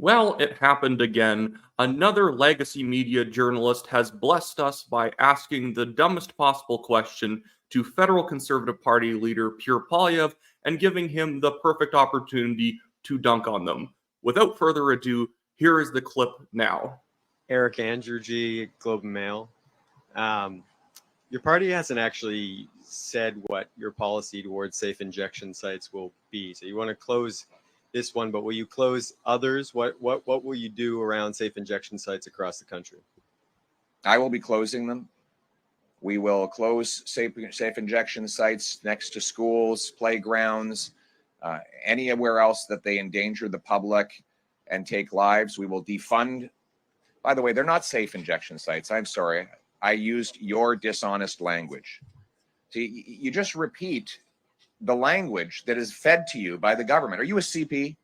Well, it happened again. Another legacy media journalist has blessed us by asking the dumbest possible question to federal Conservative Party leader Pierre Poilievre and giving him the perfect opportunity to dunk on them. Without further ado, here is the clip now. Eric Andrew G, Globe and Mail. Your party hasn't actually said what your policy towards safe injection sites will be. So you want to close this one, but will you close others? What will you do around safe injection sites across the country? I will be closing them. We will close safe injection sites next to schools, playgrounds, anywhere else that they endanger the public and take lives. We will defund. By the way, they're not safe injection sites. I'm sorry. I used your dishonest language. See, you just repeat the language that is fed to you by the government. Are you a CP?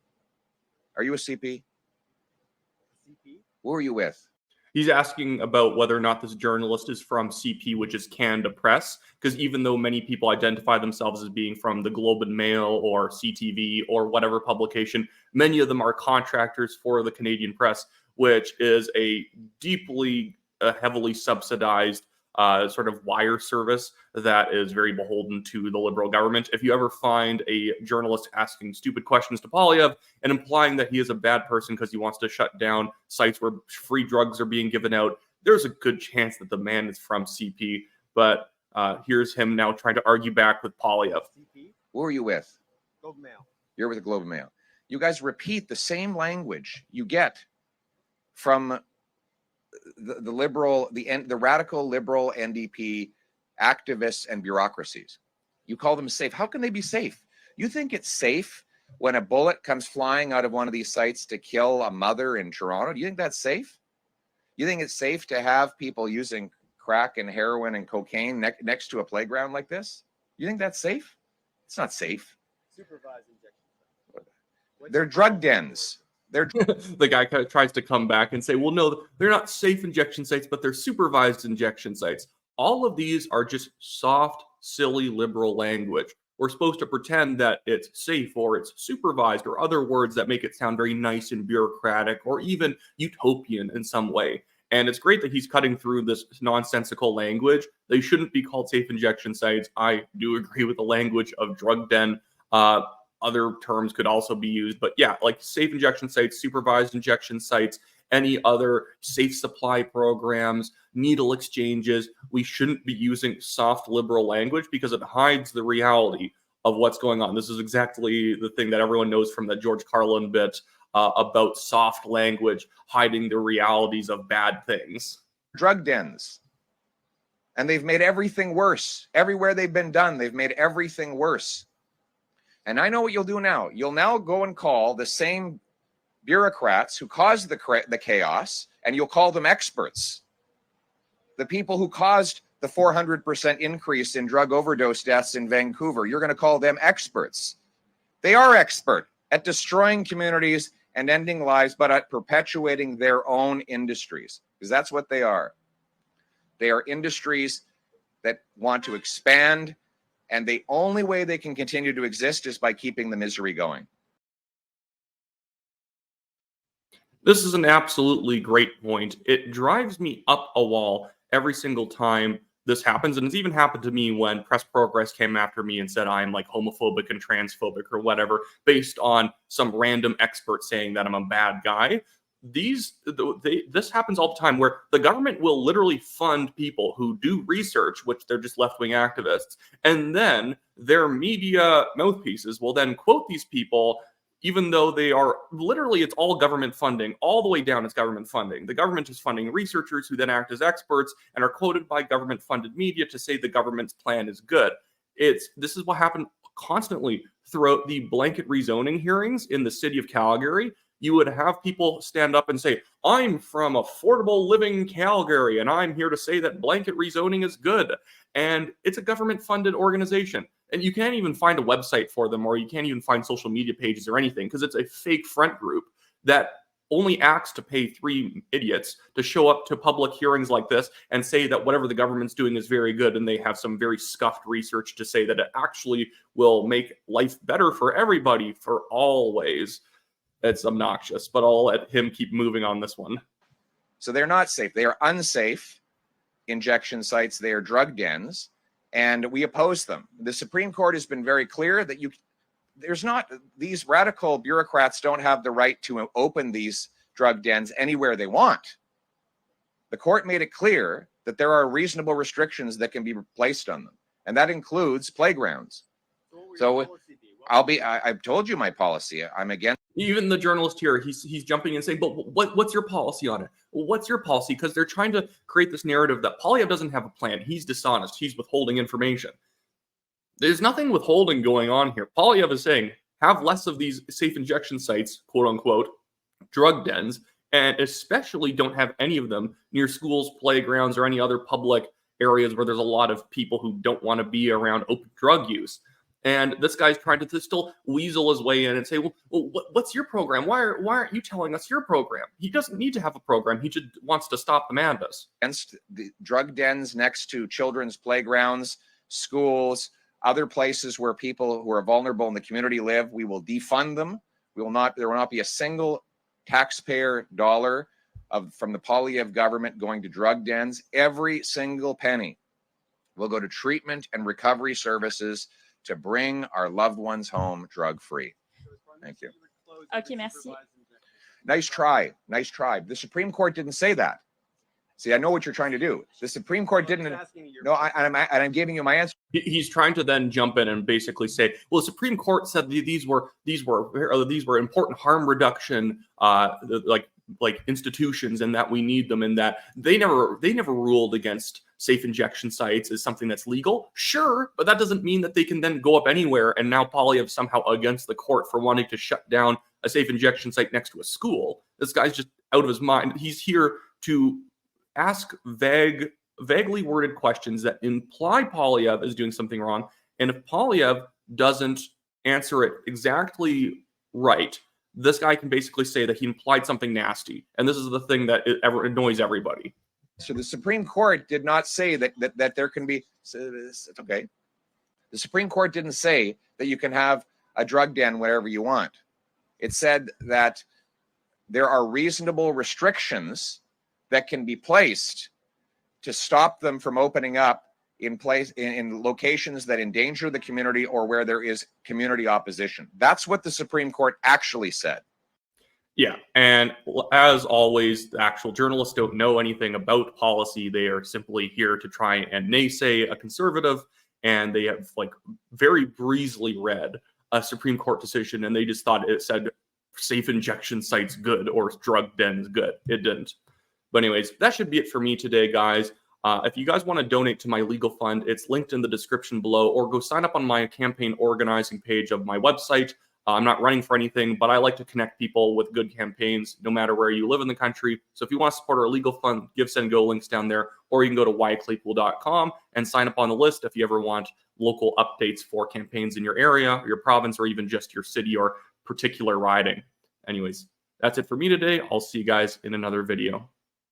Are you a CP? CP? Who are you with? He's asking about whether or not this journalist is from CP, which is Canada Press, because even though many people identify themselves as being from the Globe and Mail or CTV or whatever publication, many of them are contractors for the Canadian Press, which is a deeply, heavily subsidized sort of wire service that is very beholden to the Liberal government. If you ever find a journalist asking stupid questions to Poilievre and implying that he is a bad person because he wants to shut down sites where free drugs are being given out, there's a good chance that the man is from CP. But here's him now trying to argue back with Poilievre. CP? Who are you with? Globe and Mail. You're with the Globe and Mail. You guys repeat the same language you get from the liberal, the radical liberal NDP activists and bureaucracies. You call them safe. How can they be safe? You think it's safe when a bullet comes flying out of one of these sites to kill a mother in Toronto? Do you think that's safe? You think it's safe to have people using crack and heroin and cocaine next to a playground like this? You think that's safe? It's not safe. Supervised injection. They're drug dens. The guy kind of tries to come back and say, well, no, they're not safe injection sites, but they're supervised injection sites. All of these are just soft, silly, liberal language. We're supposed to pretend that it's safe or it's supervised or other words that make it sound very nice and bureaucratic or even utopian in some way. And it's great that he's cutting through this nonsensical language. They shouldn't be called safe injection sites. I do agree with the language of drug den. Other terms could also be used, but yeah, like safe injection sites, supervised injection sites, any other safe supply programs, needle exchanges. We shouldn't be using soft liberal language because it hides the reality of what's going on. This is exactly the thing that everyone knows from the George Carlin bit about soft language hiding the realities of bad things. Drug dens. And they've made everything worse. Everywhere they've been done, they've made everything worse. And I know what you'll do now. You'll now go and call the same bureaucrats who caused the chaos, and you'll call them experts. The people who caused the 400% increase in drug overdose deaths in Vancouver, you're going to call them experts. They are expert at destroying communities and ending lives, but at perpetuating their own industries, because that's what they are. They are industries that want to expand, and the only way they can continue to exist is by keeping the misery going. This is an absolutely great point. It drives me up a wall every single time this happens. And it's even happened to me when Press Progress came after me and said I'm like homophobic and transphobic or whatever, based on some random expert saying that I'm a bad guy. This happens all the time where the government will literally fund people who do research, which they're just left-wing activists, and then their media mouthpieces will then quote these people, even though they are literally, it's all government funding, all the way down it's government funding. The government is funding researchers who then act as experts and are quoted by government-funded media to say the government's plan is good. This is what happened constantly throughout the blanket rezoning hearings in the city of Calgary. You would have people stand up and say, I'm from affordable living Calgary, and I'm here to say that blanket rezoning is good. And it's a government-funded organization. And you can't even find a website for them, or you can't even find social media pages or anything, because it's a fake front group that only acts to pay three idiots to show up to public hearings like this and say that whatever the government's doing is very good, and they have some very scuffed research to say that it actually will make life better for everybody for always. It's obnoxious, but I'll let him keep moving on this one. So they're not safe. They are unsafe injection sites. They are drug dens, and we oppose them. The Supreme Court has been very clear that these radical bureaucrats don't have the right to open these drug dens anywhere they want. The court made it clear that there are reasonable restrictions that can be placed on them, and that includes playgrounds. So I've told you my policy. I'm against. Even the journalist here, he's jumping in saying, but what's your policy on it? Well, what's your policy? Because they're trying to create this narrative that Poilievre doesn't have a plan. He's dishonest. He's withholding information. There's nothing withholding going on here. Poilievre is saying, have less of these safe injection sites, quote unquote, drug dens, and especially don't have any of them near schools, playgrounds, or any other public areas where there's a lot of people who don't want to be around open drug use. And this guy's trying to still weasel his way in and say, well, what's your program? Why aren't you telling us your program? He doesn't need to have a program. He just wants to stop the madness. Against the drug dens next to children's playgrounds, schools, other places where people who are vulnerable in the community live. We will defund them. There will not be a single taxpayer dollar from the Poilievre government going to drug dens. Every single penny will go to treatment and recovery services to bring our loved ones home drug-free. Thank you. Okay, merci. Nice try. Nice try. The Supreme Court didn't say that. See, I know what you're trying to do. The Supreme Court didn't. No, I'm giving you my answer. He's trying to then jump in and basically say, well, the Supreme Court said these were important harm reduction like institutions, and that we need them, and that they never ruled against safe injection sites as something that's legal. Sure, but that doesn't mean that they can then go up anywhere. And now Poilievre somehow against the court for wanting to shut down a safe injection site next to a school. This guy's just out of his mind. He's here to ask vaguely worded questions that imply Poilievre is doing something wrong. And if Poilievre doesn't answer it exactly right, this guy can basically say that he implied something nasty. And this is the thing that annoys everybody. So the Supreme Court did not say that there can be, okay. The Supreme Court didn't say that you can have a drug den wherever you want. It said that there are reasonable restrictions that can be placed to stop them from opening up in locations that endanger the community or where there is community opposition. That's what the Supreme Court actually said. Yeah, and as always, the actual journalists don't know anything about policy. They are simply here to try and naysay a conservative, and they have very breezily read a Supreme Court decision, and they just thought it said safe injection sites good or drug dens good. It didn't. But anyways, that should be it for me today, guys. If you guys want to donate to my legal fund, it's linked in the description below, or go sign up on my campaign organizing page of my website. I'm not running for anything, but I like to connect people with good campaigns, no matter where you live in the country. So if you want to support our legal fund, Give, Send, Go links down there, or you can go to wyattclaypool.com and sign up on the list if you ever want local updates for campaigns in your area, your province, or even just your city or particular riding. Anyways, that's it for me today. I'll see you guys in another video.